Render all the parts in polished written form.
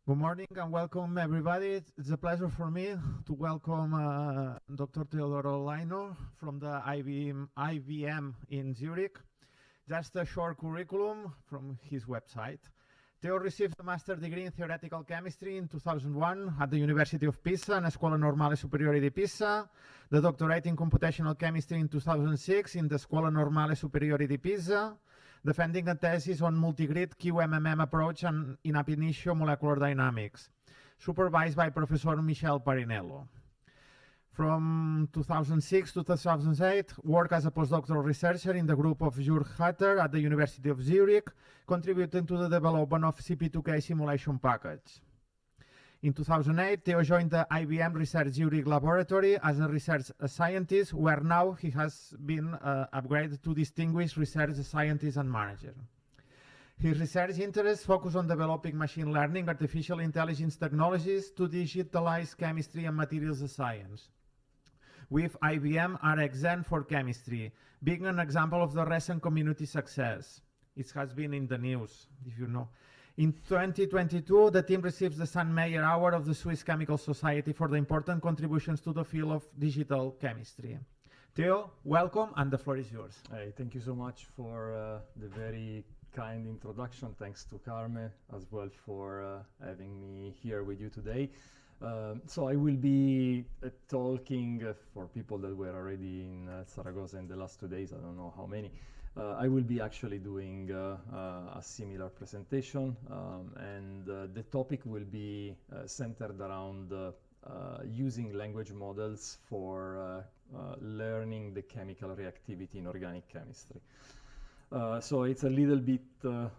Good morning and welcome everybody. It's a pleasure for me to welcome Dr. Teodoro Laino from the IBM in Zurich. Just a short curriculum from his website. Teo received a master's degree in theoretical chemistry in 2001 at the University of Pisa and Scuola Normale Superiore di Pisa, the doctorate in computational chemistry in 2006 in the Scuola Normale Superiore di Pisa, defending a thesis on multigrid QMMM approach and in ab initio molecular dynamics, supervised by Professor Michel Parinello. From 2006 to 2008, worked as a postdoctoral researcher in the group of Jürg Hatter at the University of Zurich, contributing to the development of CP2K simulation package. In 2008, Theo joined the IBM Research Zurich laboratory as a research scientist, where now he has been upgraded to distinguished research scientist and manager. His research interests focus on developing machine learning, artificial intelligence technologies to digitalize chemistry and materials science, with IBM RxN for chemistry, being an example of the recent community success. It has been in the news, if you know. In 2022, the team receives the Sandmeyer Award of the Swiss Chemical Society for the important contributions to the field of digital chemistry. Theo, welcome, and the floor is yours. Hey, thank you so much for the very kind introduction. Thanks to Carme as well for having me here with you today. So I will be talking for people that were already in Zaragoza in the last 2 days, I don't know how many. I will be actually doing a similar presentation, and the topic will be centered around using language models for learning the chemical reactivity in organic chemistry. So it's a little bit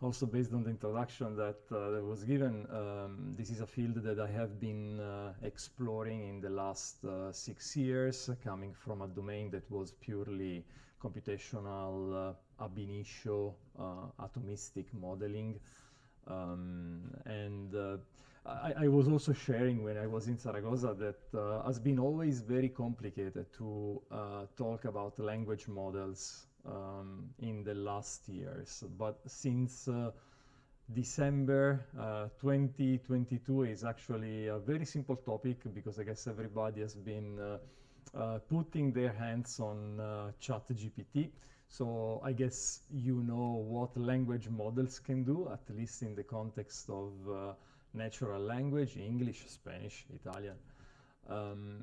also based on the introduction that was given. This is a field that I have been exploring in the last 6 years, coming from a domain that was purely computational ab initio atomistic modeling. I was also sharing when I was in Zaragoza that has been always very complicated to talk about language models in the last years, but since December 2022 is actually a very simple topic, because I guess everybody has been putting their hands on ChatGPT. So I guess you know what language models can do, at least in the context of natural language, English, Spanish, Italian.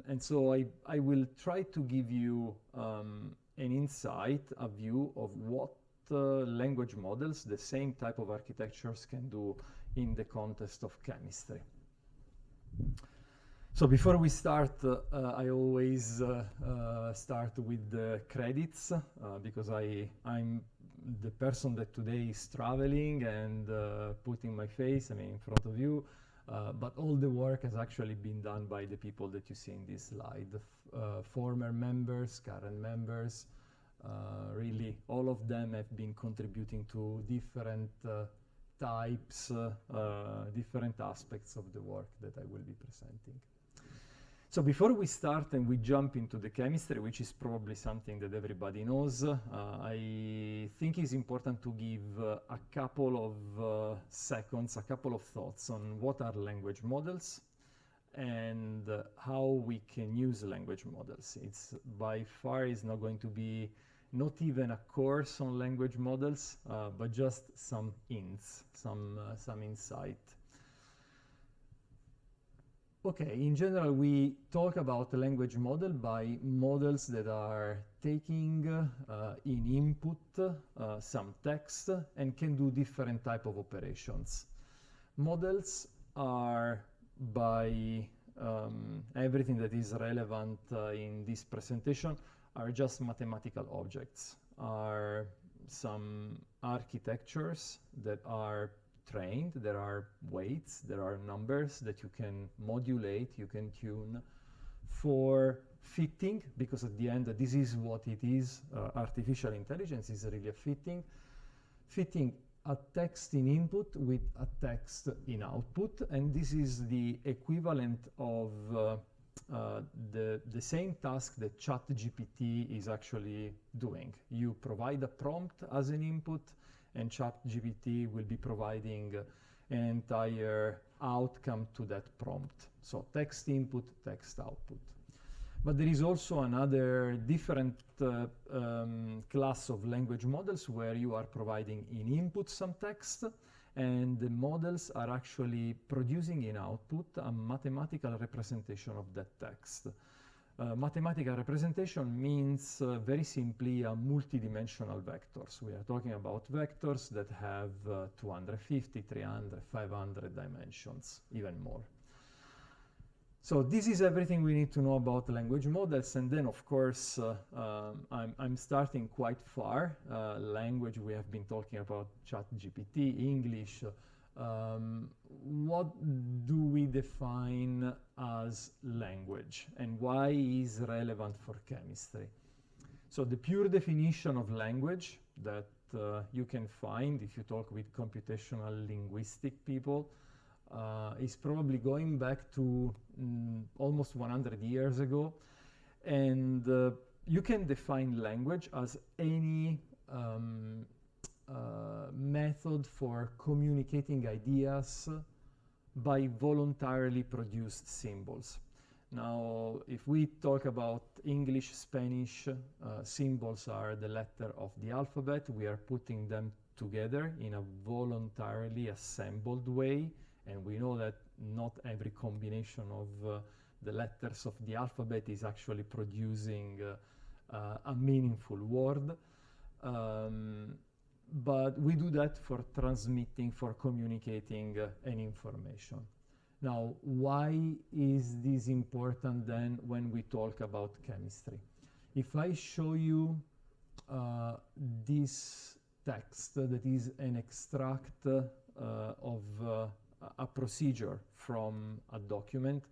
And so I will try to give you an insight, a view of what language models, the same type of architectures, can do in the context of chemistry. So before we start, I always start with the credits, because I'm the person that today is traveling and putting my face, in front of you. But all the work has actually been done by the people that you see in this slide, former members, current members. Really, all of them have been contributing to different types, different aspects of the work that I will be presenting. So before we start and we jump into the chemistry, which is probably something that everybody knows, I think it's important to give a couple of seconds, a couple of thoughts on what are language models and how we can use language models. It's by far is not going to be not even a course on language models, but just some hints, some insight. Okay, in general, we talk about a language model by models that are taking in input some text and can do different type of operations. Models are, by everything that is relevant in this presentation, are just mathematical objects, are some architectures that are trained, there are weights, there are numbers that you can modulate, you can tune for fitting, because at the end this is what it is. Artificial intelligence is really a fitting a text in input with a text in output, and this is the equivalent of the same task that ChatGPT is actually doing. You provide a prompt as an input, and ChatGPT will be providing entire outcome to that prompt. So text input, text output. But there is also another different class of language models where you are providing in input some text, and the models are actually producing in output a mathematical representation of that text. Mathematical representation means very simply a multidimensional vectors. We are talking about vectors that have 250, 300, 500 dimensions, even more. So this is everything we need to know about language models. And then, of course, I'm starting quite far. Language, we have been talking about ChatGPT, English. What do we define as language, and why is relevant for chemistry? So the pure definition of language that you can find if you talk with computational linguistic people is probably going back to almost 100 years ago. And you can define language as any method for communicating ideas by voluntarily produced symbols. Now, if we talk about English, Spanish, symbols are the letter of the alphabet. We are putting them together in a voluntarily assembled way. And we know that not every combination of the letters of the alphabet is actually producing a meaningful word. But we do that for transmitting, for communicating an information. Now, why is this important then when we talk about chemistry? If I show you this text that is an extract of a procedure from a document,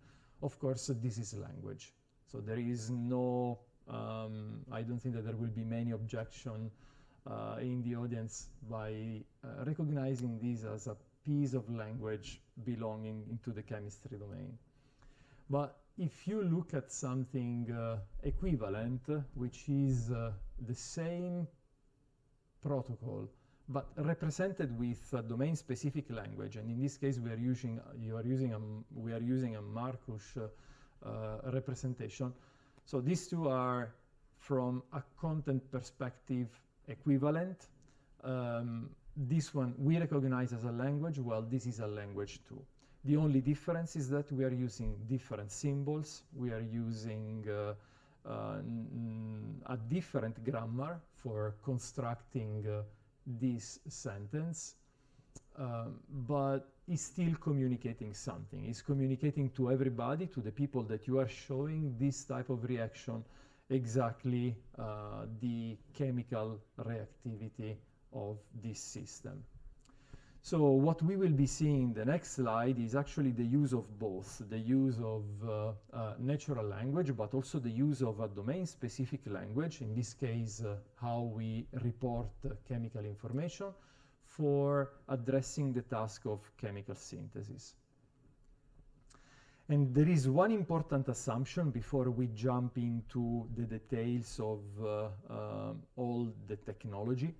of course, this is language. So there is no, I don't think that there will be many objection in the audience by recognizing this as a piece of language belonging into the chemistry domain. But if you look at something equivalent, which is the same protocol, but represented with a domain-specific language, and in this case we are using a Marcus representation. So these two are, from a content perspective, equivalent. This one we recognize as a language, well, this is a language too. The only difference is that we are using different symbols. We are using a different grammar for constructing this sentence, but is still communicating something. It's communicating to everybody, to the people that you are showing this type of reaction, exactly the chemical reactivity of this system. So what we will be seeing in the next slide is actually the use of both, the use of natural language, but also the use of a domain-specific language, in this case, how we report chemical information, for addressing the task of chemical synthesis. And there is one important assumption before we jump into the details of all the technology,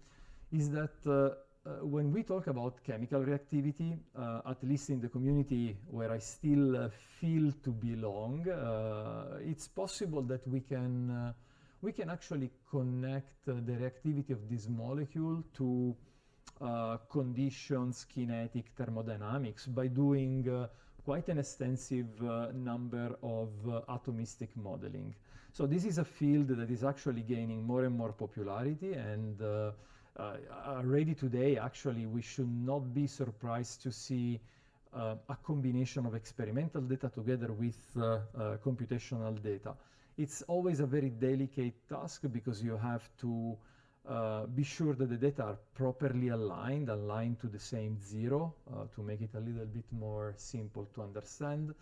is that when we talk about chemical reactivity, at least in the community where I still feel to belong, it's possible that we can actually connect the reactivity of this molecule to conditions, kinetic, thermodynamics, by doing quite an extensive number of atomistic modeling. So this is a field that is actually gaining more and more popularity, and already today, actually, we should not be surprised to see a combination of experimental data together with computational data. It's always a very delicate task because you have to be sure that the data are properly aligned to the same zero, to make it a little bit more simple to understand,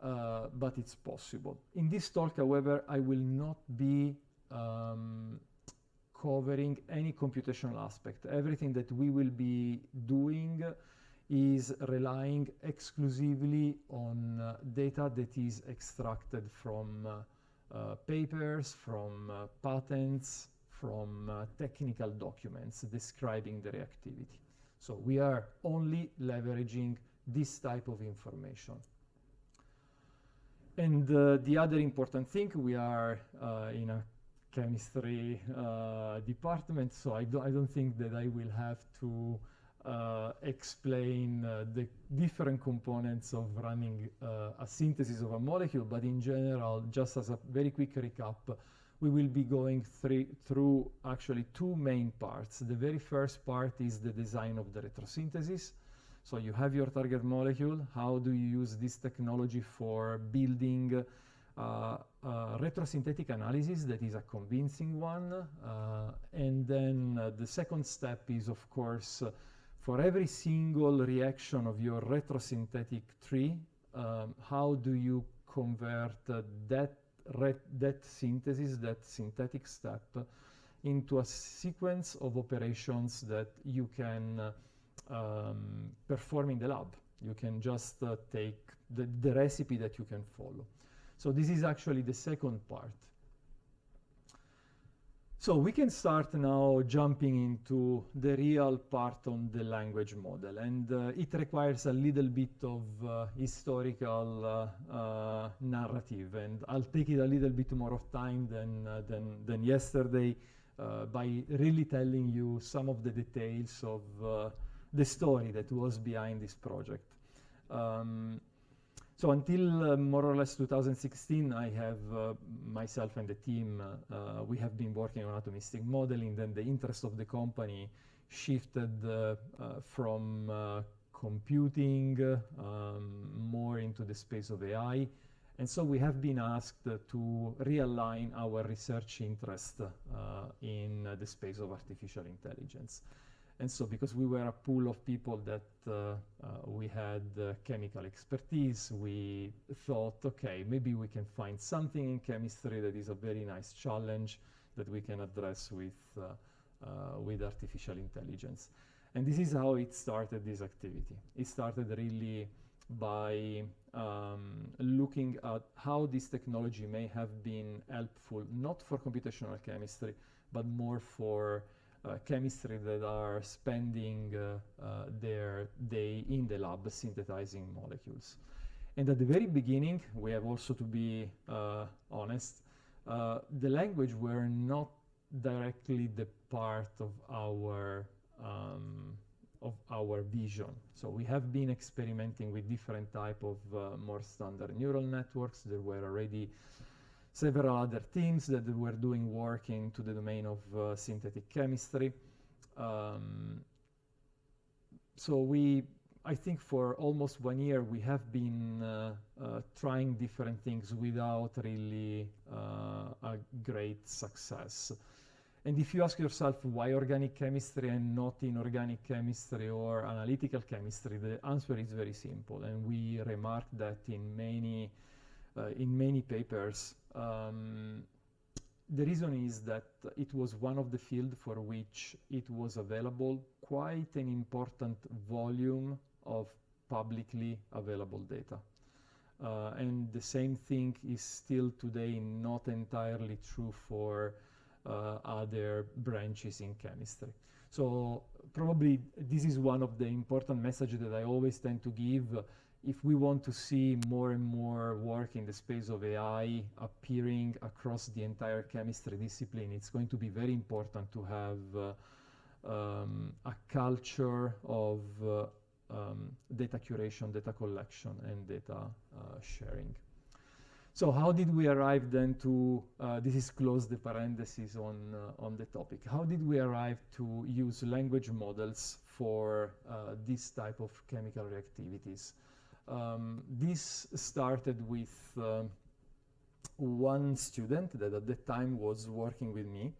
but it's possible. In this talk, however, I will not be covering any computational aspect. Everything that we will be doing is relying exclusively on data that is extracted from papers, from patents, from technical documents describing the reactivity. So we are only leveraging this type of information. And the other important thing, we are in a chemistry department, so I don't think that I will have to explain the different components of running a synthesis of a molecule, but in general, just as a very quick recap, we will be going through actually two main parts. The very first part is the design of the retrosynthesis. So you have your target molecule. How do you use this technology for building retrosynthetic analysis that is a convincing one? And then the second step is, of course, for every single reaction of your retrosynthetic tree, how do you convert that synthesis, that synthetic step, into a sequence of operations that you can perform in the lab. You can just take the recipe that you can follow. So this is actually the second part. So we can start now jumping into the real part on the language model, and it requires a little bit of historical narrative, and I'll take it a little bit more of time than yesterday by really telling you some of the details of the story that was behind this project. So until more or less 2016, I have myself and the team, we have been working on atomistic modeling. Then the interest of the company shifted from computing more into the space of AI. And so we have been asked to realign our research interest in the space of artificial intelligence. And so because we were a pool of people that we had chemical expertise, we thought, okay, maybe we can find something in chemistry that is a very nice challenge that we can address with artificial intelligence. And this is how it started, this activity. It started really by looking at how this technology may have been helpful, not for computational chemistry, but more for chemistry that are spending their day in the lab synthesizing molecules. And at the very beginning, we have also to be honest, the language were not directly the part of our vision. So we have been experimenting with different type of more standard neural networks. There were already several other teams that were doing work into the domain of synthetic chemistry. So I think for almost 1 year, we have been trying different things without really a great success. And if you ask yourself why organic chemistry and not inorganic chemistry or analytical chemistry, the answer is very simple. And we remarked that in many papers. The reason is that it was one of the fields for which it was available quite an important volume of publicly available data. And the same thing is still today not entirely true for other branches in chemistry. So probably this is one of the important messages that I always tend to give. If we want to see more and more work in the space of AI appearing across the entire chemistry discipline, it's going to be very important to have a culture of data curation, data collection, and data sharing. So how did we arrive then to, this is close the parenthesis on the topic. How did we arrive to use language models for this type of chemical reactivities? This started with one student that at the time was working with me,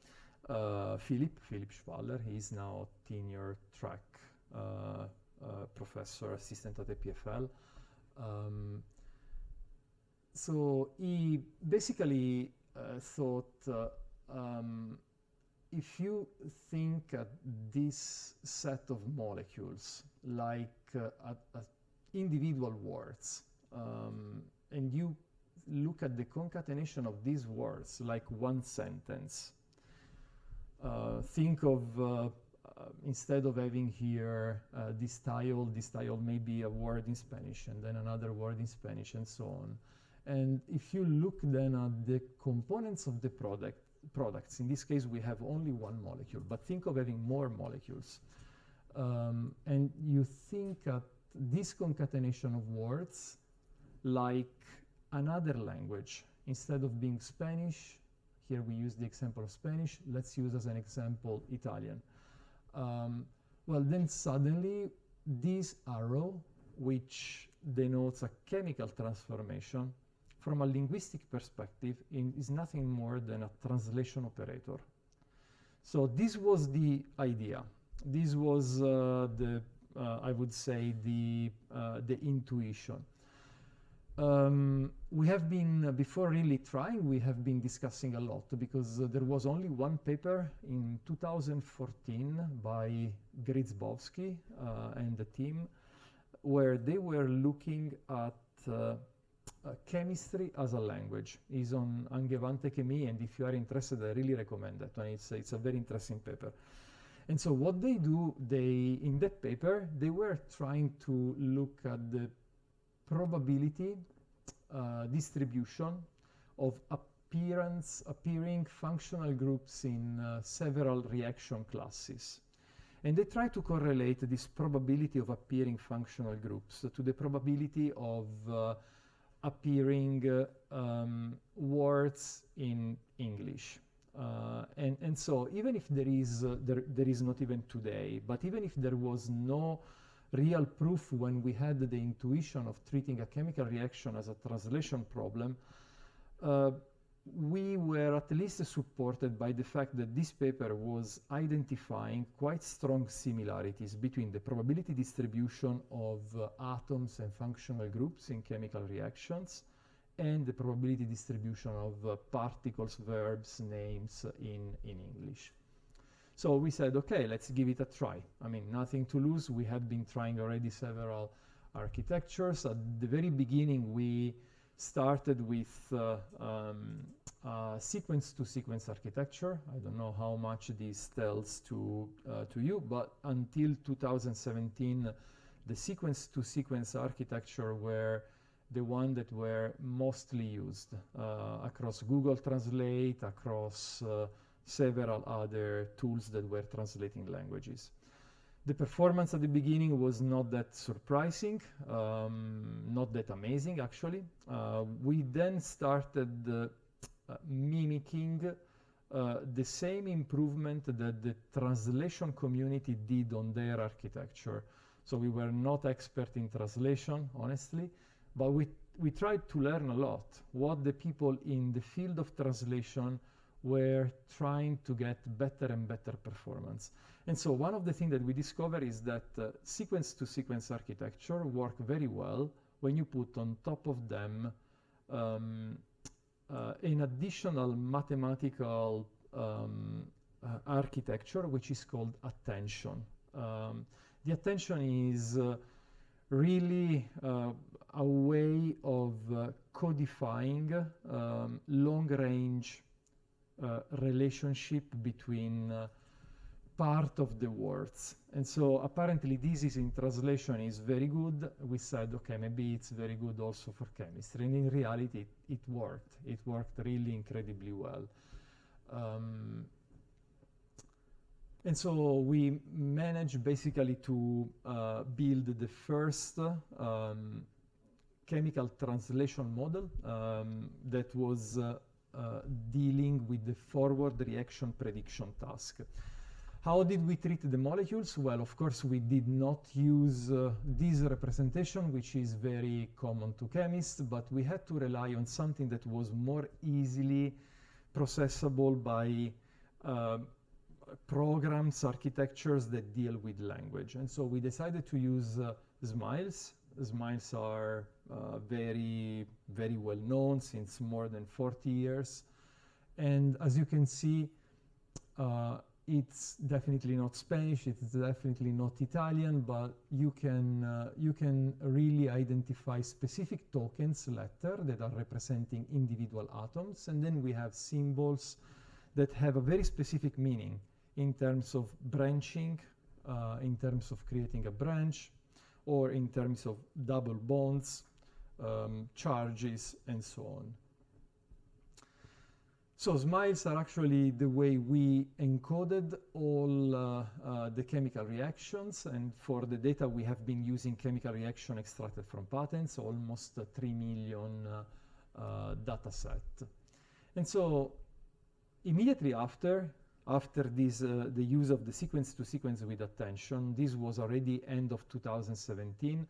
Philip Schwaller. He's now tenure track professor, assistant at EPFL. So he basically thought, if you think at this set of molecules like individual words, and you look at the concatenation of these words like one sentence, think of instead of having here this tile may be a word in Spanish and then another word in Spanish and so on. And if you look then at the components of the products, in this case we have only one molecule, but think of having more molecules. And you think at this concatenation of words like another language. Instead of being Spanish, here we use the example of Spanish, let's use as an example Italian. Well, then suddenly this arrow, which denotes a chemical transformation, from a linguistic perspective, is nothing more than a translation operator. So this was the idea. This was I would say, the intuition. We have been, before really trying, we have been discussing a lot, because there was only one paper in 2014 by Gryzbowski and the team, where they were looking at chemistry as a language. It's on Angewandte Chemie, and if you are interested, I really recommend that one. It's a very interesting paper. And so what they do, in that paper, they were trying to look at the probability distribution of appearing functional groups in several reaction classes. And they try to correlate this probability of appearing functional groups to the probability of appearing words in English. And so even if there is not even today, but even if there was no real proof when we had the intuition of treating a chemical reaction as a translation problem, we were at least supported by the fact that this paper was identifying quite strong similarities between the probability distribution of atoms and functional groups in chemical reactions and the probability distribution of particles, verbs, names in English. So we said, okay, let's give it a try. I mean, nothing to lose. We had been trying already several architectures. At the very beginning, we started with sequence-to-sequence architecture. I don't know how much this tells to you, but until 2017, the sequence-to-sequence architecture were the one that were mostly used across Google Translate, across several other tools that were translating languages. The performance at the beginning was not that surprising, not that amazing actually. We then started mimicking the same improvement that the translation community did on their architecture. So we were not expert in translation, honestly, but we tried to learn a lot what the people in the field of translation were trying to get better and better performance. And so one of the things that we discovered is that sequence-to-sequence architecture work very well when you put on top of them an additional mathematical architecture, which is called attention. The attention is really a way of codifying long-range relationship between part of the words. And so apparently this is in translation is very good. We said, okay, maybe it's very good also for chemistry. And in reality, it worked. It worked really incredibly well. And so we managed basically to build the first chemical translation model that was dealing with the forward reaction prediction task. How did we treat the molecules? Well, of course, we did not use this representation, which is very common to chemists, but we had to rely on something that was more easily processable by programs, architectures that deal with language. And so we decided to use SMILES. SMILES are very, very well known since more than 40 years. And as you can see, it's definitely not Spanish, it's definitely not Italian, but you can really identify specific tokens, letters, that are representing individual atoms. And then we have symbols that have a very specific meaning in terms of branching in terms of creating a branch, or in terms of double bonds, charges, and so on. So smiles are actually the way we encoded all the chemical reactions, and for the data we have been using chemical reaction extracted from patents, almost 3 million data set. And so immediately after this, the use of the sequence-to-sequence with attention, this was already end of 2017.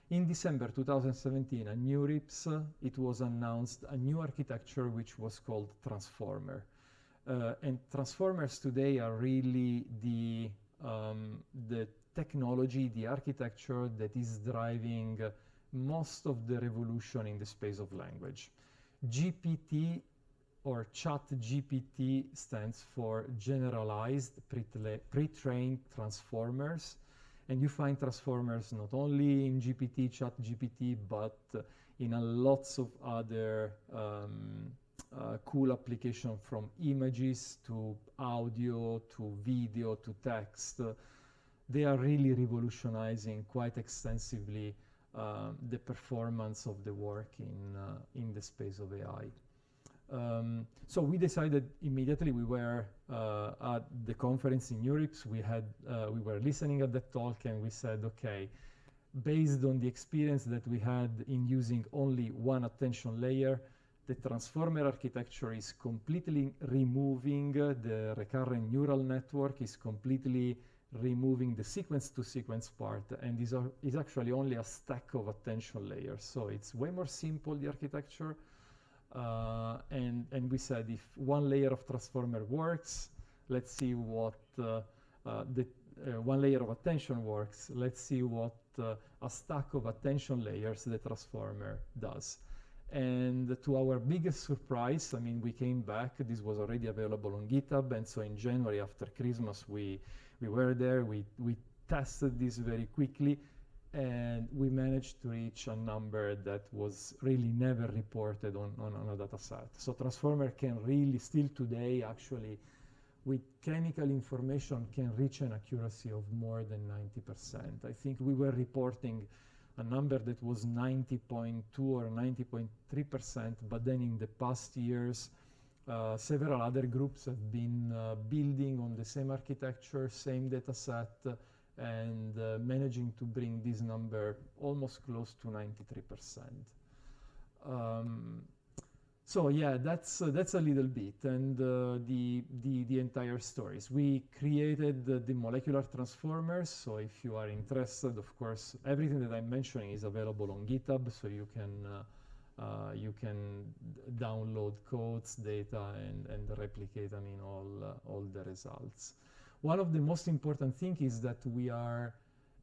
In December 2017, at NeurIPS, it was announced a new architecture which was called Transformer. And transformers today are really the technology, the architecture that is driving most of the revolution in the space of language. GPT, or ChatGPT, stands for Generalized Pre-trained Transformers. And you find transformers not only in GPT, ChatGPT, but in lots of other cool applications, from images to audio to video to text. They are really revolutionizing quite extensively the performance of the work in the space of AI. So we decided immediately, we were at the conference in NeurIPS, we were listening at that talk, and we said, okay, based on the experience that we had in using only one attention layer, the transformer architecture is completely removing the recurrent neural network, is completely removing the sequence-to-sequence part, and is actually only a stack of attention layers. So it's way more simple, the architecture. And we said, if one layer of transformer works, let's see what one layer of attention works. Let's see what a stack of attention layers the transformer does. And to our biggest surprise, I mean, we came back. This was already available on GitHub, and so in January after Christmas, we were there. We tested this very quickly. And we managed to reach a number that was really never reported on a data set. So transformer can really still today, actually, with chemical information, can reach an accuracy of more than 90%. I think we were reporting a number that was 90.2 or 90.3%, but then in the past years, several other groups have been building on the same architecture, same data set, and managing to bring this number almost close to 93%. So yeah, that's a little bit, and the entire stories. We created the molecular transformers. So if you are interested, of course, everything that I'm mentioning is available on GitHub, so you can download codes, data, and replicate, I mean, all the results. One of the most important things is that we are,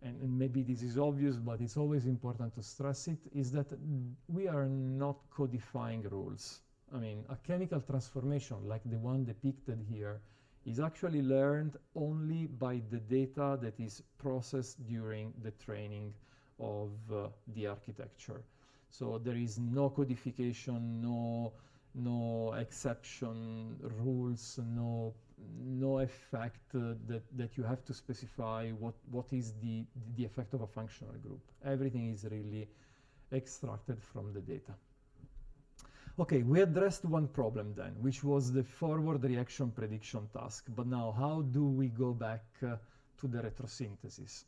and maybe this is obvious, but it's always important to stress it, is that we are not codifying rules. I mean, a chemical transformation like the one depicted here is actually learned only by the data that is processed during the training of the architecture. So there is no codification, no exception rules, no effect that you have to specify what is the effect of a functional group. Everything is really extracted from the data. Okay, we addressed one problem then, which was the forward reaction prediction task. But now, how do we go back to the retrosynthesis?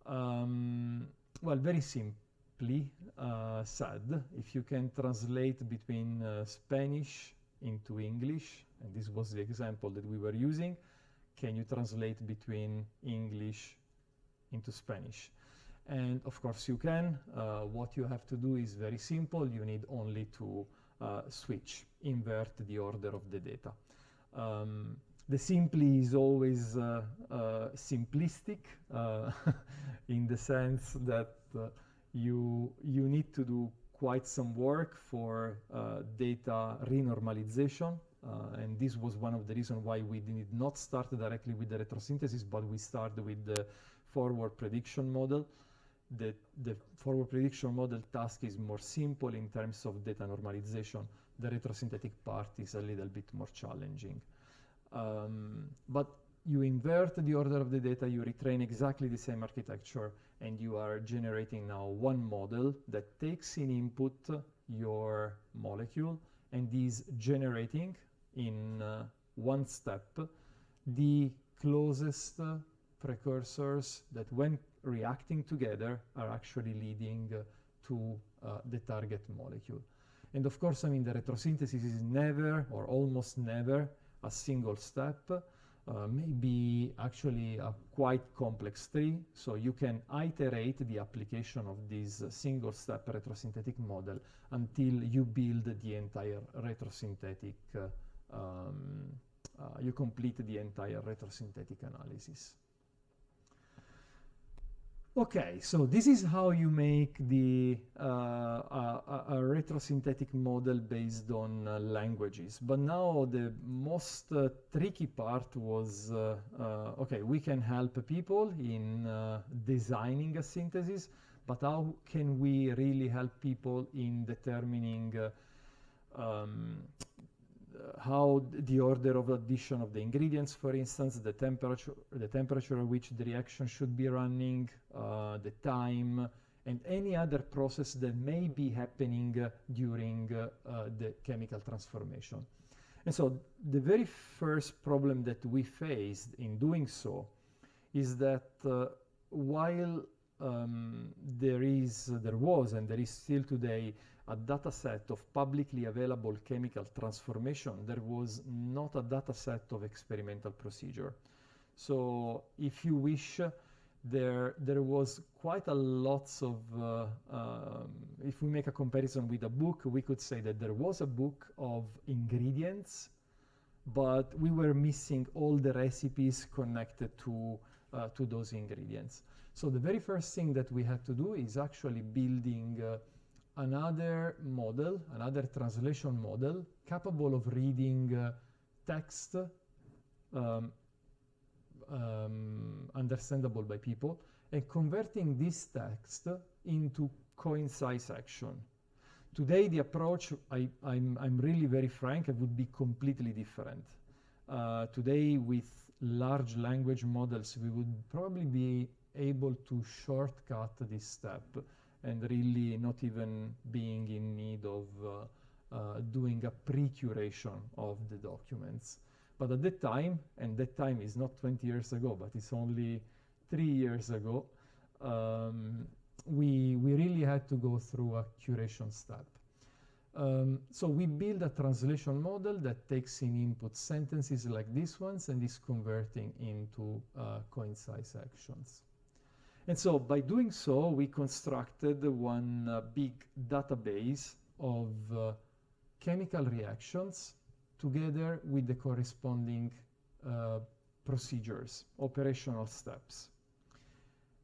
Well, very simply said, if you can translate between Spanish into English, and this was the example that we were using, can you translate between English into Spanish? And of course you can. What you have to do is very simple. You need only to switch, invert the order of the data. The simply is always simplistic in the sense that you need to do quite some work for data renormalization. And this was one of the reasons why we did not start directly with the retrosynthesis, but we started with the forward prediction model. The forward prediction model task is more simple in terms of data normalization. The retrosynthetic part is a little bit more challenging. But you invert the order of the data, you retrain exactly the same architecture, and you are generating now one model that takes in input your molecule and is generating in one step the closest precursors that, when reacting together, are actually leading to the target molecule. And of course, I mean, the retrosynthesis is never or almost never a single step, maybe actually a quite complex tree. So you can iterate the application of this single step retrosynthetic model until you build the entire retrosynthetic, you complete the entire retrosynthetic analysis. Okay, so this is how you make the a retrosynthetic model based on languages. But now the most tricky part was, okay, we can help people in designing a synthesis, but how can we really help people in determining how the order of addition of the ingredients, for instance, the temperature at which the reaction should be running, the time, and any other process that may be happening during the chemical transformation. And so the very first problem that we faced in doing so is that while there was and there is still today a data set of publicly available chemical transformation, there was not a data set of experimental procedure. So if you wish, there was quite a lot of, if we make a comparison with a book, we could say that there was a book of ingredients, but we were missing all the recipes connected to those ingredients. So the very first thing that we had to do is actually building another model, another translation model, capable of reading text understandable by people, and converting this text into coincise action. Today, the approach, I'm really very frank, it would be completely different. Today, with large language models, we would probably be able to shortcut this step and really not even being in need of doing a pre-curation of the documents. But at that time, and that time is not 20 years ago, but it's only 3 years ago, we really had to go through a curation step. So we build a translation model that takes in input sentences like these ones and is converting into coincise actions. And so by doing so, we constructed one big database of chemical reactions together with the corresponding procedures, operational steps.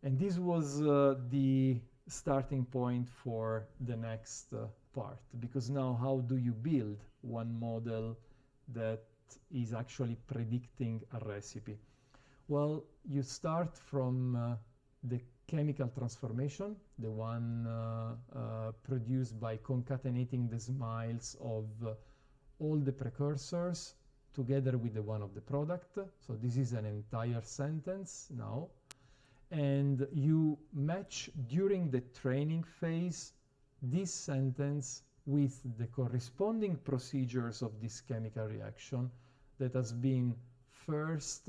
And this was the starting point for the next part, because now how do you build one model that is actually predicting a recipe? Well, you start from the chemical transformation, the one produced by concatenating the smiles of all the precursors together with the one of the product. So this is an entire sentence now. And you match during the training phase this sentence with the corresponding procedures of this chemical reaction that has been first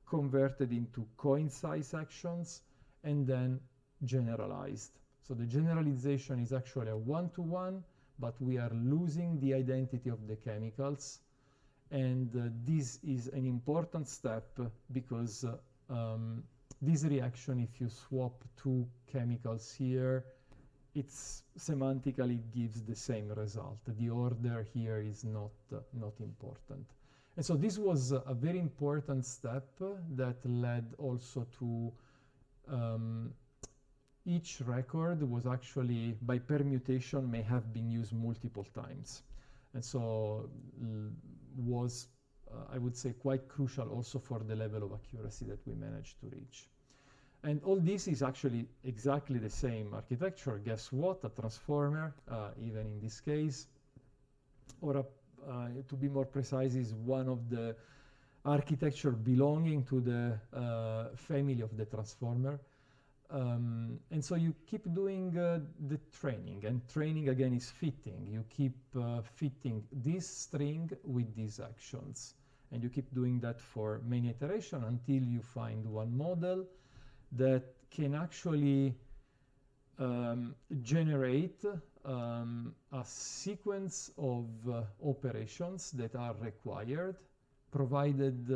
converted into coincise actions and then generalized. So the generalization is actually a one-to-one, but we are losing the identity of the chemicals. And this is an important step because this reaction, if you swap two chemicals here, it's semantically gives the same result. The order here is not important. And so this was a very important step that led also to each record was actually, by permutation, may have been used multiple times. And so was, I would say, quite crucial also for the level of accuracy that we managed to reach. And all this is actually exactly the same architecture. Guess what? A transformer, even in this case, or to be more precise, is one of the architecture belonging to the family of the transformer. And so you keep doing the training, and training again is fitting. You keep fitting this string with these actions. And you keep doing that for many iterations until you find one model that can actually generate a sequence of operations that are required, provided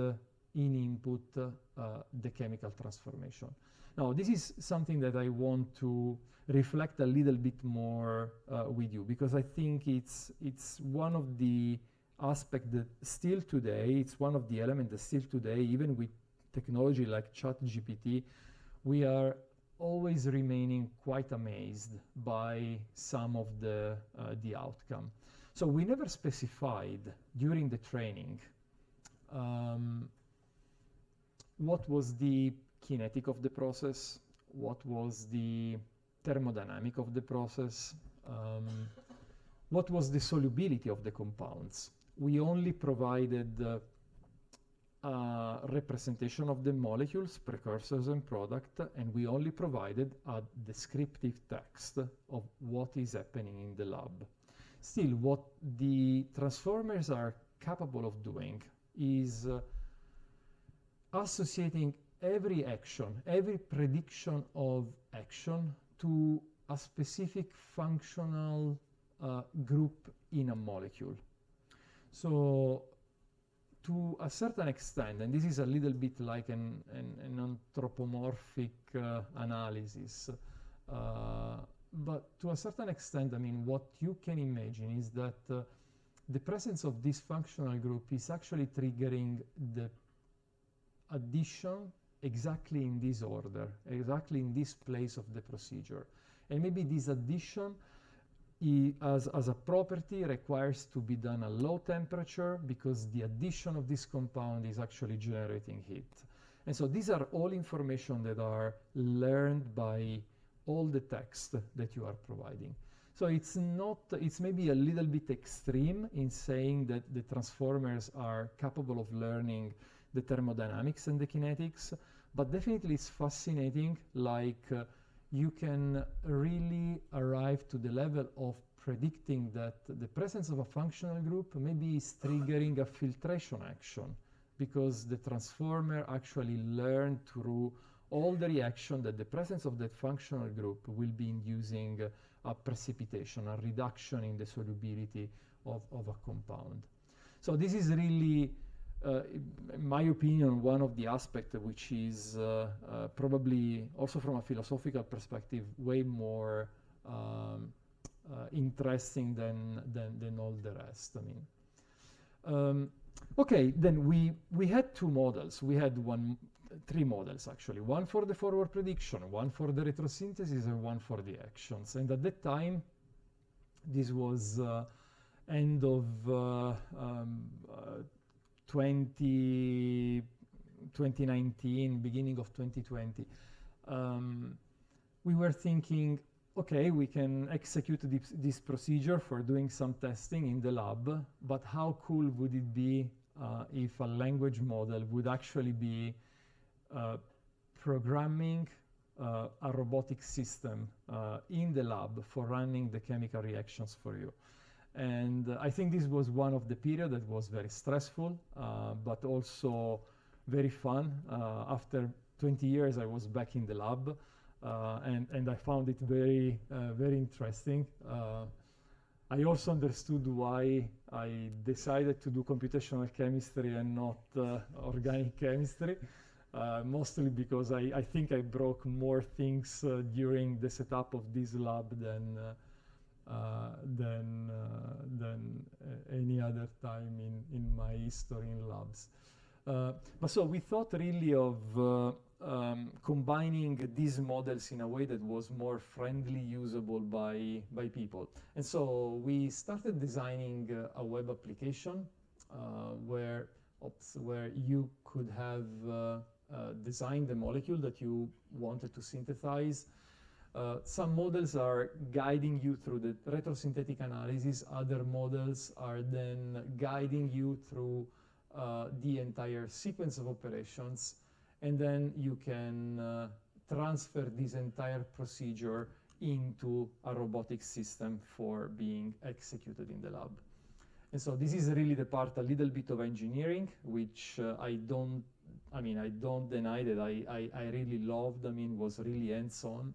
in input the chemical transformation. Now, this is something that I want to reflect a little bit more with you, because I think it's one of the aspects that still today, it's one of the elements that still today, even with technology like ChatGPT, we are always remaining quite amazed by some of the outcome. So we never specified during the training what was the kinetic of the process, what was the thermodynamic of the process, what was the solubility of the compounds. We only provided representation of the molecules, precursors and product, and we only provided a descriptive text of what is happening in the lab. Still, what the transformers are capable of doing is associating every action, every prediction of action to a specific functional group in a molecule. So to a certain extent, and this is a little bit like an anthropomorphic analysis, but to a certain extent, I mean, what you can imagine is that the presence of this functional group is actually triggering the addition exactly in this order, exactly in this place of the procedure. And maybe this addition as a property requires to be done at low temperature because the addition of this compound is actually generating heat. And so these are all information that are learned by all the text that you are providing. So it's maybe a little bit extreme in saying that the transformers are capable of learning the thermodynamics and the kinetics, but definitely it's fascinating, like you can really arrive to the level of predicting that the presence of a functional group maybe is triggering a filtration action, because the transformer actually learned through all the reaction that the presence of that functional group will be inducing a precipitation, a reduction in the solubility of a compound. So this is really, in my opinion, one of the aspects which is probably also from a philosophical perspective way more interesting than all the rest. I mean, okay, then we had two models. We had three models actually. One for the forward prediction, one for the retrosynthesis, and one for the actions. And at that time, this was end of 2019, beginning of 2020, we were thinking, okay, we can execute this procedure for doing some testing in the lab, but how cool would it be if a language model would actually be programming a robotic system in the lab for running the chemical reactions for you. And I think this was one of the periods that was very stressful, but also very fun. After 20 years, I was back in the lab, and I found it very, very interesting. I also understood why I decided to do computational chemistry and not organic chemistry, mostly because I think I broke more things during the setup of this lab than any other time in my history in labs. But so we thought really of combining these models in a way that was more friendly, usable by people. And so we started designing a web application where you could have designed the molecule that you wanted to synthesize. Some models are guiding you through the retrosynthetic analysis. Other models are then guiding you through the entire sequence of operations, and then you can transfer this entire procedure into a robotic system for being executed in the lab. And so this is really the part, a little bit of engineering, which I don't deny that I really loved. I mean, was really hands-on.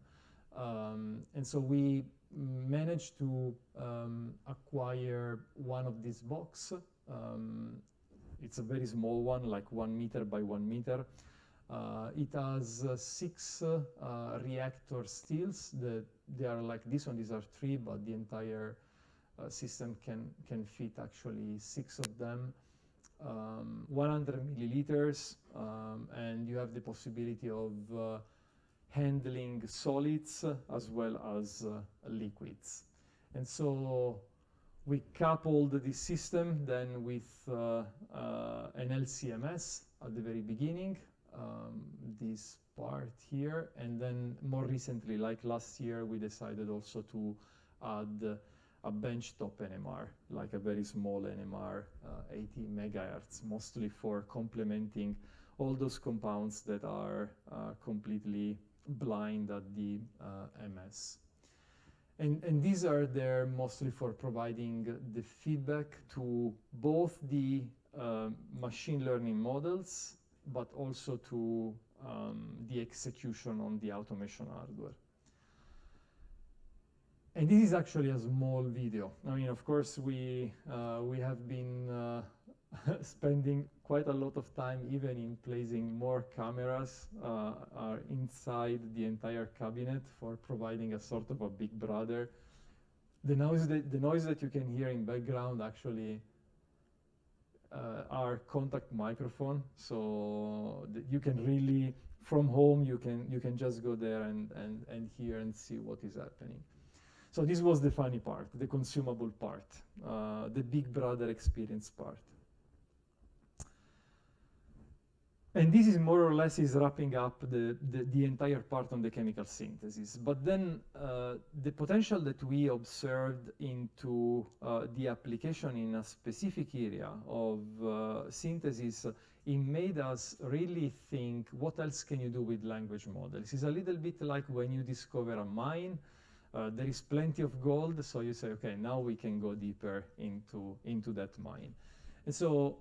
And so we managed to acquire one of these boxes. It's a very small one, like 1 meter by 1 meter. It has 6 reactor steels. They are like this one. These are 3, but the entire system can fit actually 6 of them. 100 milliliters, and you have the possibility of handling solids as well as liquids. And so we coupled this system then with an LCMS at the very beginning, this part here, and then more recently, like last year, we decided also to add a benchtop NMR, like a very small NMR, 80 megahertz, mostly for complementing all those compounds that are completely blind at the MS. And these are there mostly for providing the feedback to both the machine learning models, but also to the execution on the automation hardware. And this is actually a small video. I mean, of course, we have been spending quite a lot of time even in placing more cameras inside the entire cabinet for providing a sort of a big brother. The noise that you can hear in background actually are contact microphone, so that you can really, from home, you can just go there and hear and see what is happening. So this was the funny part, the consumable part, the big brother experience part. And this is more or less is wrapping up the entire part on the chemical synthesis. But then the potential that we observed into the application in a specific area of synthesis, it made us really think, what else can you do with language models? It's a little bit like when you discover a mine. There is plenty of gold, so you say, okay, now we can go deeper into that mine. And so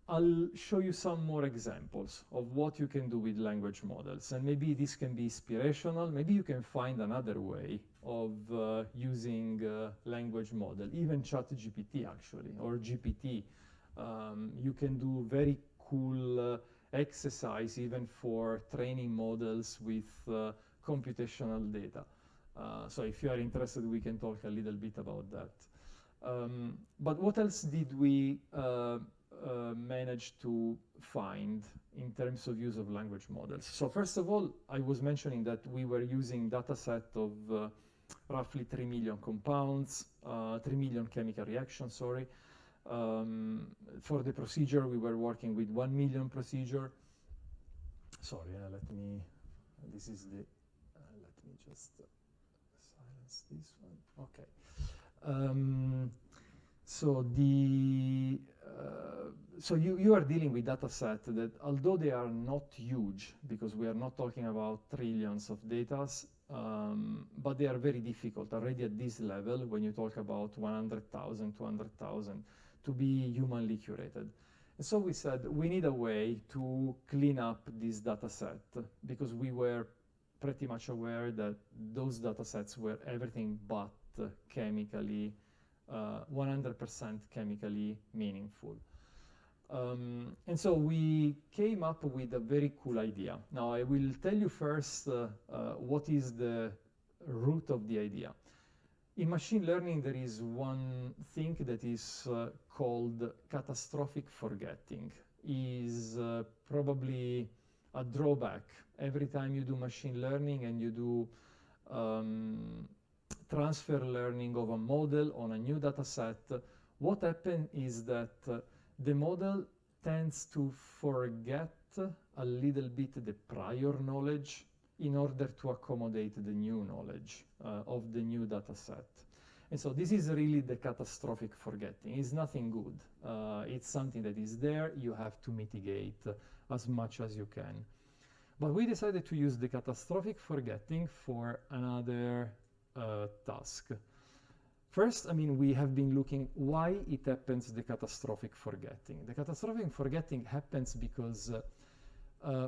I'll show you some more examples of what you can do with language models. And maybe this can be inspirational. Maybe you can find another way of using language model, even ChatGPT actually, or GPT. You can do very cool exercise even for training models with computational data. So if you are interested, we can talk a little bit about that. But what else did we manage to find in terms of use of language models? So first of all, I was mentioning that we were using data set of roughly 3 million compounds, 3 million chemical reactions, sorry. For the procedure, we were working with 1 million procedure. Sorry, this is the, let me just silence this one. Okay. So you are dealing with data set that, although they are not huge, because we are not talking about trillions of data, but they are very difficult already at this level when you talk about 100,000, 200,000 to be humanly curated. And so we said we need a way to clean up this data set, because we were pretty much aware that those data sets were everything but chemically 100% chemically meaningful. And so we came up with a very cool idea. Now I will tell you first what is the root of the idea. In machine learning, there is one thing that is called catastrophic forgetting. Is probably a drawback. Every time you do machine learning and you do transfer learning of a model on a new data set, what happens is that the model tends to forget a little bit the prior knowledge in order to accommodate the new knowledge of the new data set. And so this is really the catastrophic forgetting. It's nothing good. It's something that is there. You have to mitigate as much as you can. But we decided to use the catastrophic forgetting for another task. First, I mean, we have been looking why it happens, the catastrophic forgetting. The catastrophic forgetting happens because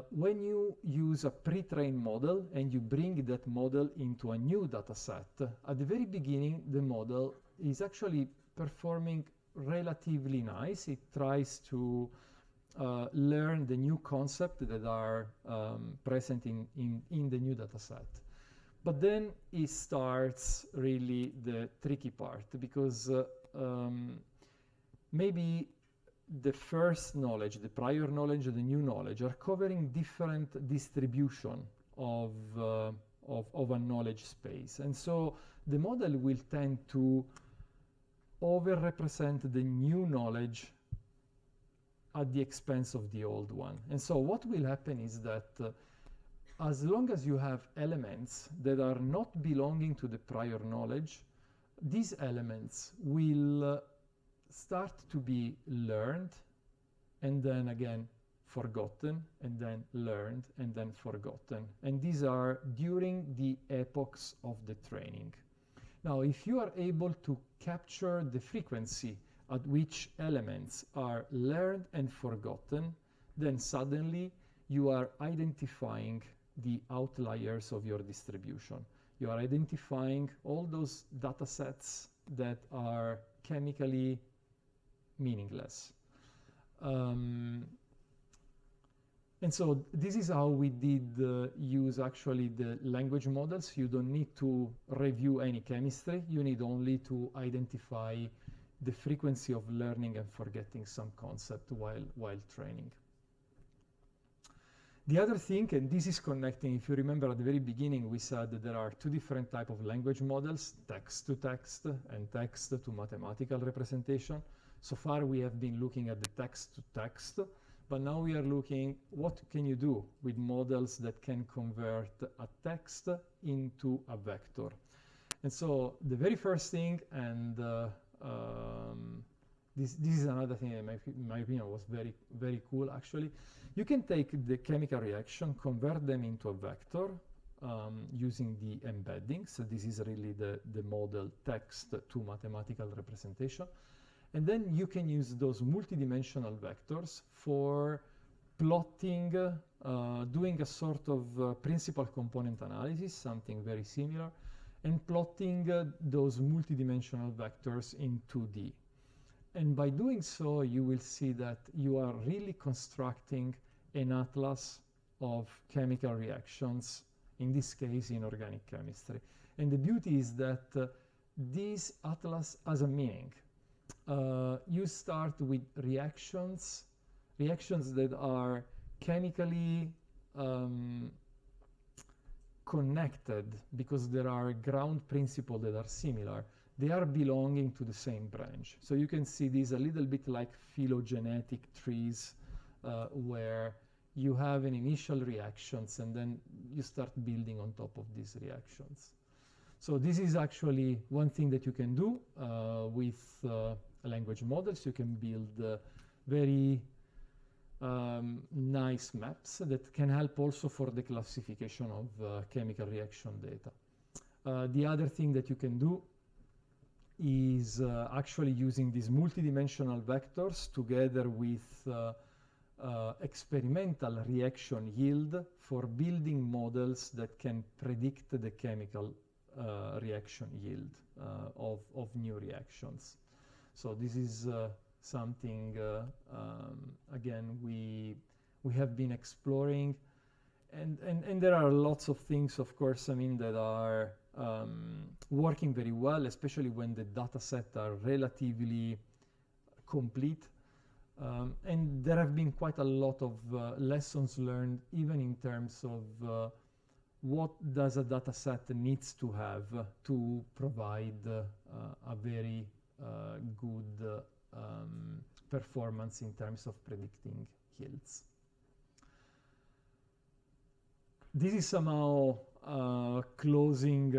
when you use a pre-trained model and you bring that model into a new data set, at the very beginning, the model is actually performing relatively nice. It tries to learn the new concepts that are present in the new data set. But then it starts really the tricky part, because maybe the first knowledge, the prior knowledge, and the new knowledge are covering different distribution of a knowledge space. And so the model will tend to overrepresent the new knowledge at the expense of the old one. And so what will happen is that as long as you have elements that are not belonging to the prior knowledge, these elements will start to be learned and then again forgotten, and then learned and then forgotten. And these are during the epochs of the training. Now, if you are able to capture the frequency at which elements are learned and forgotten, then suddenly you are identifying the outliers of your distribution. You are identifying all those data sets that are chemically meaningless. And so this is how we did use actually the language models. You don't need to review any chemistry. You need only to identify the frequency of learning and forgetting some concept while training. The other thing, and this is connecting, if you remember at the very beginning, we said that there are two different types of language models, text to text and text to mathematical representation. So far we have been looking at the text to text, but now we are looking what can you do with models that can convert a text into a vector. And so the very first thing, and this is another thing that in my opinion was very, very cool actually. You can take the chemical reaction, convert them into a vector using the embedding. So this is really the model text to mathematical representation. And then you can use those multidimensional vectors for plotting, doing a sort of principal component analysis, something very similar, and plotting those multidimensional vectors in 2D. And by doing so, you will see that you are really constructing an atlas of chemical reactions, in this case in organic chemistry. And the beauty is that this atlas has a meaning. You start with reactions that are chemically connected because there are ground principles that are similar. They are belonging to the same branch. So you can see these a little bit like phylogenetic trees where you have an initial reactions and then you start building on top of these reactions. So this is actually one thing that you can do with language models. You can build very nice maps that can help also for the classification of chemical reaction data. The other thing that you can do is actually using these multidimensional vectors together with experimental reaction yield for building models that can predict the chemical reaction yield of new reactions. So this is something, again, we have been exploring. And there are lots of things, of course, I mean, that are working very well, especially when the data sets are relatively complete. And there have been quite a lot of lessons learned, even in terms of what does a data set needs to have to provide a very good performance in terms of predicting yields. This is somehow closing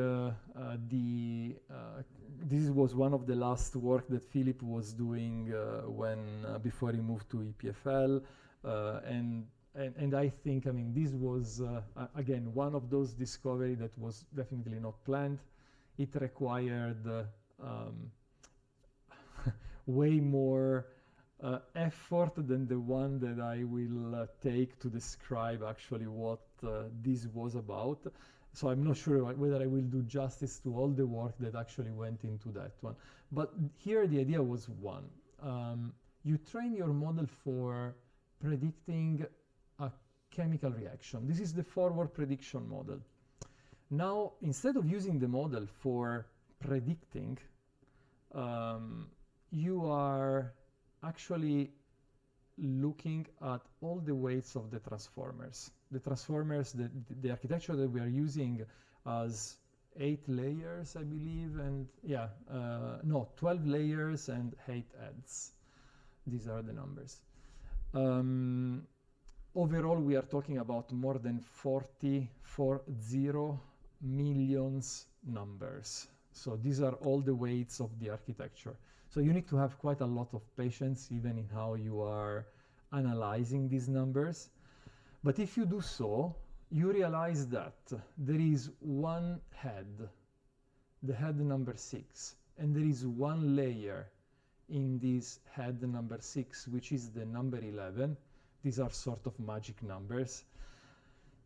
this was one of the last work that Philip was doing before he moved to EPFL, and I think, I mean, this was again one of those discoveries that was definitely not planned. It required way more effort than the one that I will take to describe actually what this was about. So I'm not sure whether I will do justice to all the work that actually went into that one. But here the idea was one. You train your model for predicting a chemical reaction. This is the forward prediction model. Now, instead of using the model for predicting, you are actually looking at all the weights of the transformers. The transformers, the architecture that we are using has 8 layers, I believe, and 12 layers and 8 heads. These are the numbers. Overall, we are talking about more than 40 millions numbers. So these are all the weights of the architecture. So you need to have quite a lot of patience even in how you are analyzing these numbers. But if you do so, you realize that there is one head, the head number 6, and there is one layer in this head number 6, which is the number 11. These are sort of magic numbers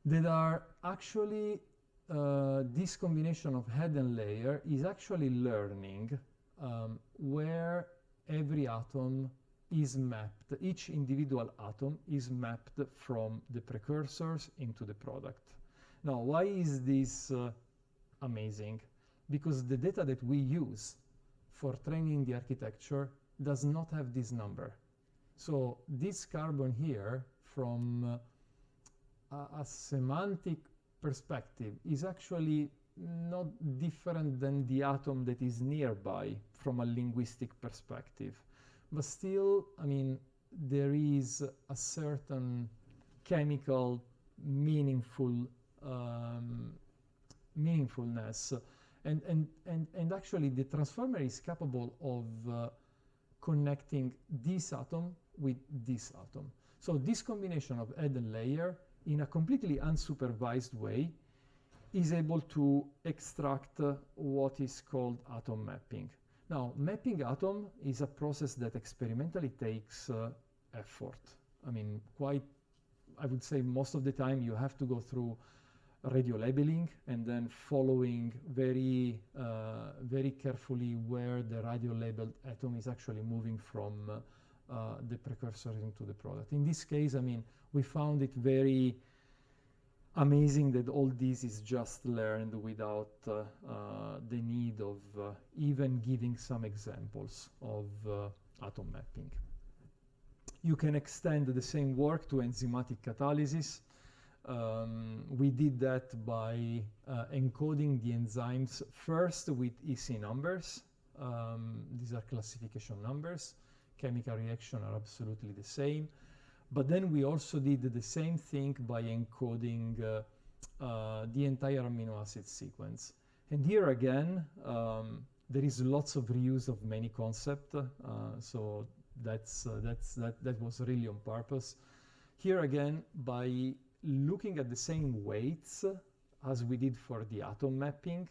that are actually, this combination of head and layer is actually learning where every atom is mapped, each individual atom is mapped from the precursors into the product. Now, why is this amazing? Because the data that we use for training the architecture does not have this number. So this carbon here, from a semantic perspective, is actually not different than the atom that is nearby from a linguistic perspective. But still, I mean, there is a certain chemical meaningfulness, and actually the transformer is capable of connecting this atom with this atom. So this combination of head and layer, in a completely unsupervised way, is able to extract what is called atom mapping. Now, mapping atom is a process that experimentally takes effort. I mean, I would say most of the time you have to go through radio labeling and then following very carefully where the radio labeled atom is actually moving from the precursor into the product. In this case, I mean, we found it very amazing that all this is just learned without the need of even giving some examples of atom mapping. You can extend the same work to enzymatic catalysis. We did that by encoding the enzymes first with EC numbers. These are classification numbers. Chemical reactions are absolutely the same. But then we also did the same thing by encoding the entire amino acid sequence. And here again, there is lots of reuse of many concepts. So that was really on purpose. Here again, by looking at the same weights as we did for the atom mapping,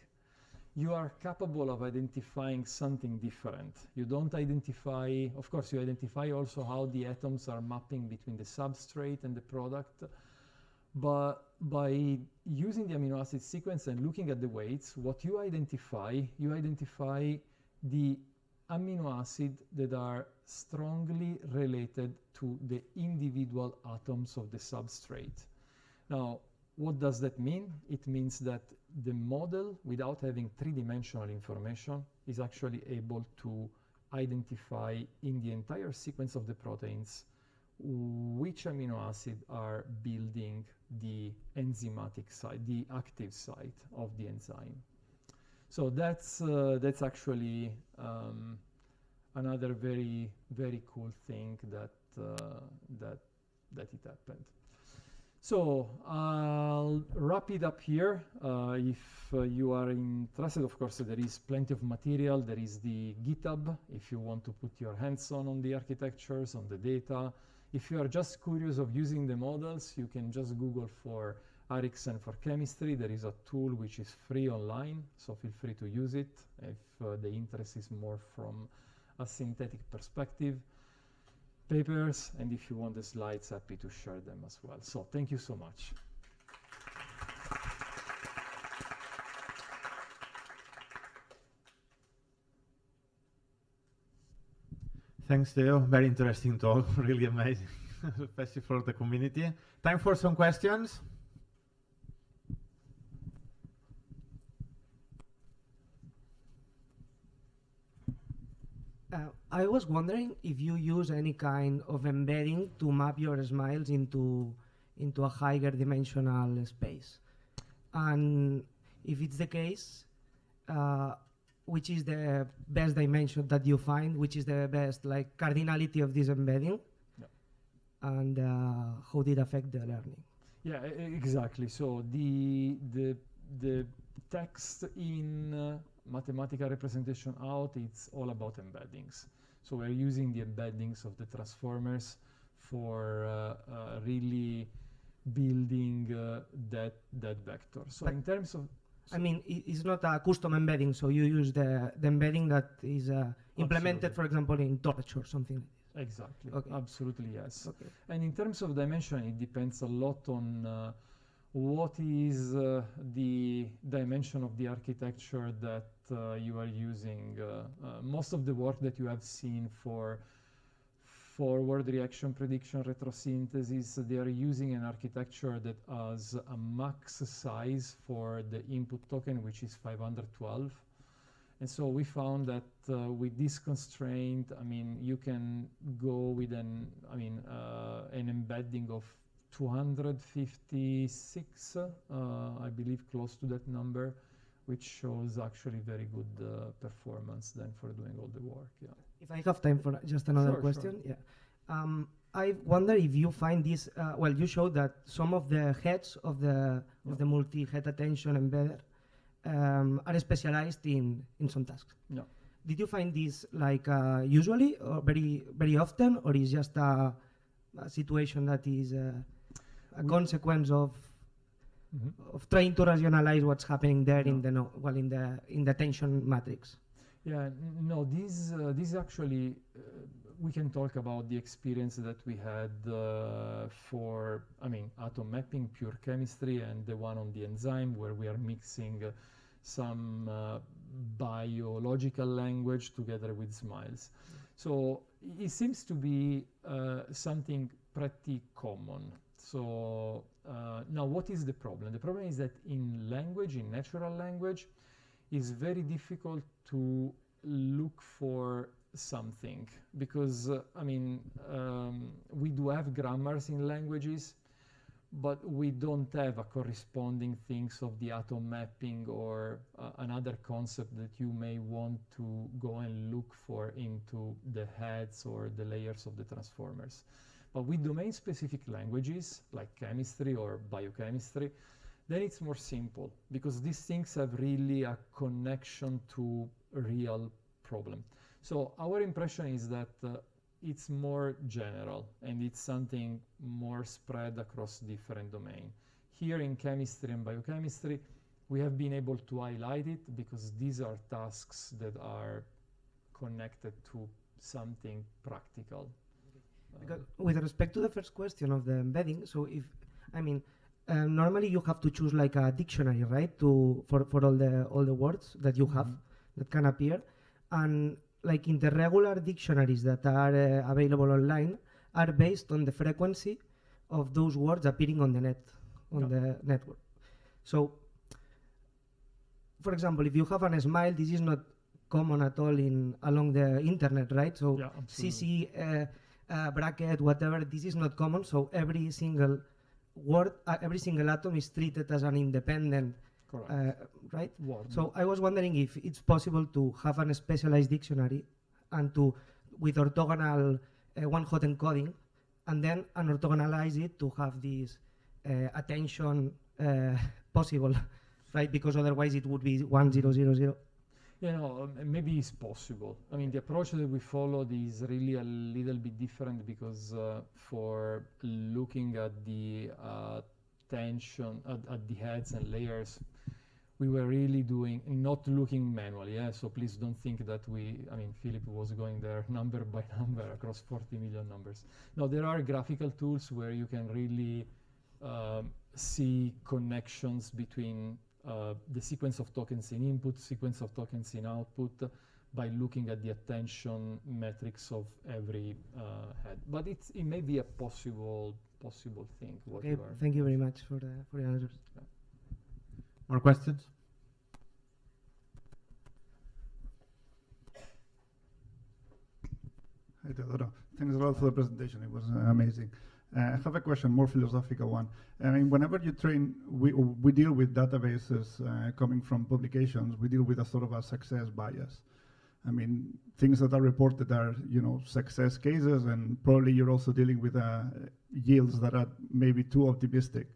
you are capable of identifying something different. You don't identify, of course, you identify also how the atoms are mapping between the substrate and the product. But by using the amino acid sequence and looking at the weights, what you identify the amino acids that are strongly related to the individual atoms of the substrate. Now, what does that mean? It means that the model, without having three-dimensional information, is actually able to identify in the entire sequence of the proteins which amino acid are building the enzymatic site, the active site of the enzyme. So that's actually another very, very cool thing that it happened. So I'll wrap it up here. If you are interested, of course, there is plenty of material. There is the GitHub if you want to put your hands on the architectures, on the data. If you are just curious of using the models, you can just Google for RxN for chemistry. There is a tool which is free online, so feel free to use it if the interest is more from a synthetic perspective. Papers, and if you want the slides, happy to share them as well. So thank you so much. Thanks, Theo. Very interesting talk. Really amazing, especially for the community. Time for some questions. I was wondering if you use any kind of embedding to map your smiles into a higher dimensional space. And if it's the case, which is the best dimension that you find, which is the best like cardinality of this embedding, and how did it affect the learning? Yeah, exactly. So the text in mathematical representation out, it's all about embeddings. So we're using the embeddings of the transformers for really building that vector. So But in terms of... I mean, it's not a custom embedding, so you use the embedding that is implemented, Absolutely. for example, in Torch or something like this. Exactly. Okay. Absolutely, yes. Okay. And in terms of dimension, it depends a lot on what is the dimension of the architecture that you are using. Most of the work that you have seen for forward reaction prediction retrosynthesis, they are using an architecture that has a max size for the input token, which is 512. And so we found that with this constraint, I mean, you can go with an embedding of 256, I believe, close to that number, which shows actually very good performance then for doing all the work. Yeah. If I have time for just another Sure, question, yeah. I wonder if you find this. Well, you showed that some of the heads of the multi-head attention embedded are specialized in some tasks. No. Did you find this like usually or very often, or is just a situation that is a consequence of trying to rationalize what's happening there in the tension matrix? Yeah, no, this actually, we can talk about the experience that we had for, atom mapping, pure chemistry, and the one on the enzyme, where we are mixing some biological language together with smiles. So it seems to be something pretty common. So now what is the problem? The problem is that in language, in natural language, it's very difficult to look for something because, we do have grammars in languages, but we don't have a corresponding things of the atom mapping or another concept that you may want to go and look for into the heads or the layers of the transformers. But with domain-specific languages, like chemistry or biochemistry, then it's more simple, because these things have really a connection to a real problem. So our impression is that it's more general, and it's something more spread across different domains. Here in chemistry and biochemistry, we have been able to highlight it because these are tasks that are connected to something practical. Because with respect to the first question of the embedding, so if, normally you have to choose like a dictionary, right, for all the words that you have that can appear, and like in the regular dictionaries that are available online are based on the frequency of those words appearing on the the network. So, for example, if you have a smile, this is not common at all along the internet, right? So Yeah, CC, bracket, whatever, this is not common. So every single word, every single atom is treated as an independent, right? Word. So I was wondering if it's possible to have a specialized dictionary and with orthogonal one-hot encoding, and then unorthogonalize it to have this attention possible, right? Because otherwise it would be 1, 0, 0, 0. Yeah, no, maybe it's possible. I mean, the approach that we followed is really a little bit different because for looking at the tension at the heads and layers, we were really not looking manually. Yeah, so please don't think that Philip was going there number by number across 40 million numbers. No, there are graphical tools where you can really see connections between the sequence of tokens in input, sequence of tokens in output, by looking at the attention metrics of every head. But it may be a possible thing. Okay, thank you very much for the answers. Yeah. More questions? Hi, Teodoro. Thanks a lot for the presentation. It was amazing. I have a question, more philosophical one. I mean, whenever you train, we deal with databases coming from publications. We deal with a sort of a success bias. I mean, things that are reported are, success cases, and probably you're also dealing with yields that are maybe too optimistic.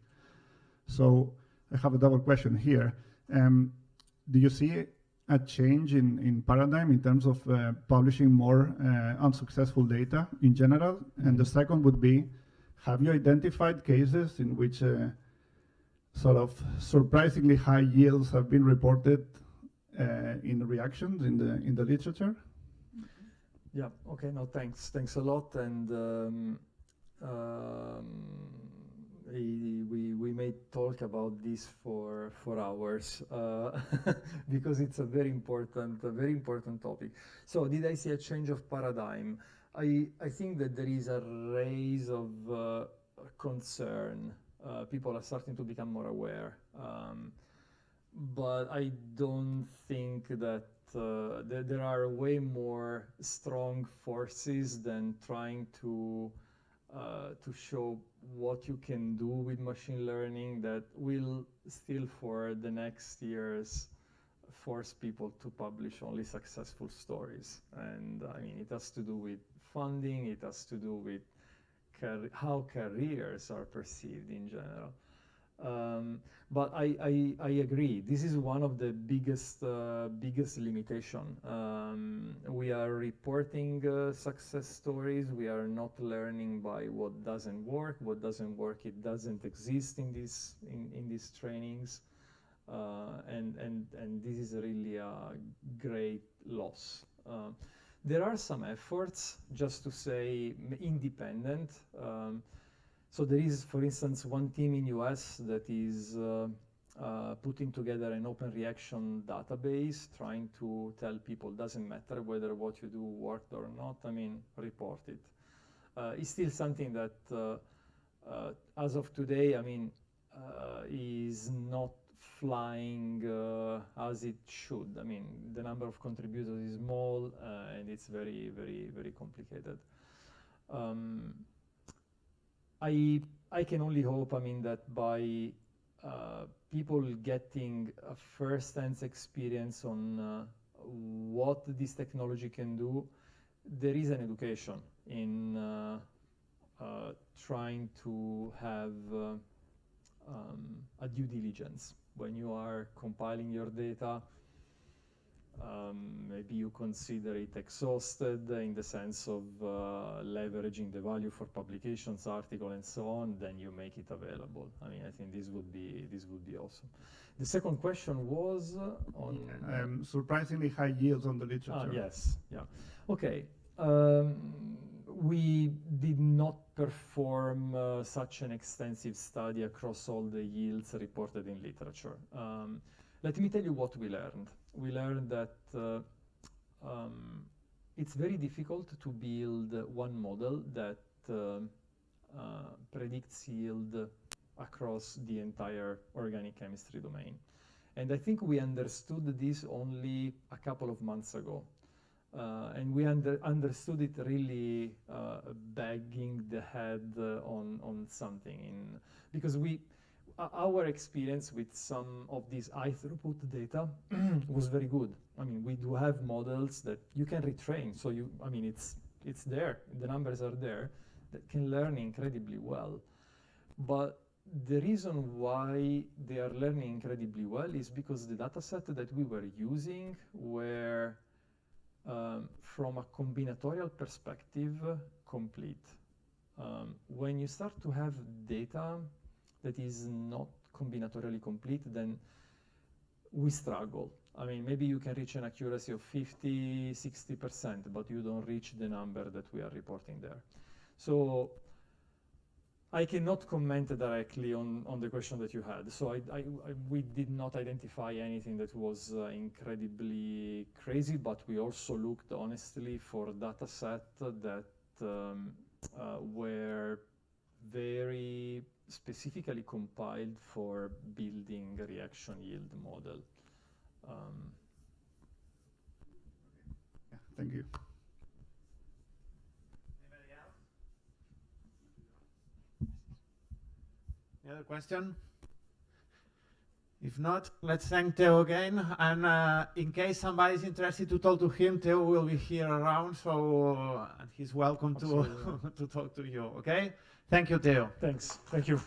So I have a double question here. Do you see a change in paradigm in terms of publishing more unsuccessful data in general? And the second would be, have you identified cases in which sort of surprisingly high yields have been reported in reactions in the literature? Yeah. Okay. No. Thanks a lot. And we may talk about this for hours because it's a very important topic. So, did I see a change of paradigm? I think that there is a raise of concern. People are starting to become more aware. But I don't think that there are way more strong forces than trying to show what you can do with machine learning that will still for the next years force people to publish only successful stories. And I mean, it has to do with funding, it has to do with how careers are perceived in general. But I agree. This is one of the biggest limitation. We are reporting success stories. We are not learning by what doesn't work. What doesn't work, it doesn't exist in these trainings, and this is really a great loss. There are some efforts, just to say, independent. So there is, for instance, one team in US that is putting together an open reaction database, trying to tell people, doesn't matter whether what you do worked or not, I mean, report it. It's still something that, as of today, I mean, is not flying as it should. I mean, the number of contributors is small, and it's very, very, very complicated. I can only hope, I mean, that by people getting a first-hand experience on what this technology can do, there is an education in trying to have a due diligence. When you are compiling your data, maybe you consider it exhausted in the sense of leveraging the value for publications, article, and so on. Then you make it available. I mean, I think this would be awesome. The second question was on surprisingly high yields on the literature. Yes. Yeah. Okay. We did not perform such an extensive study across all the yields reported in literature. Let me tell you what we learned. We learned that it's very difficult to build one model that predicts yield across the entire organic chemistry domain. And I think we understood this only a couple of months ago. And we understood it really banging the head on something. Because our experience with some of these high throughput data was very good. I mean, we do have models that you can retrain. So it's there. The numbers are there that can learn incredibly well. But the reason why they are learning incredibly well is because the data set that we were using were, from a combinatorial perspective, complete. When you start to have data that is not combinatorially complete, then we struggle. I mean, maybe you can reach an accuracy of 50, 60%, but you don't reach the number that we are reporting there. So I cannot comment directly on the question that you had. So we did not identify anything that was incredibly crazy, but we also looked honestly for data set that were very specifically compiled for building a reaction yield model. Yeah, thank you. Anybody else? Any other question? If not, let's thank Theo again. And in case somebody is interested to talk to him, Theo will be here around, so he's welcome to, to talk to you, okay? Thank you, Theo. Thanks. Thank you.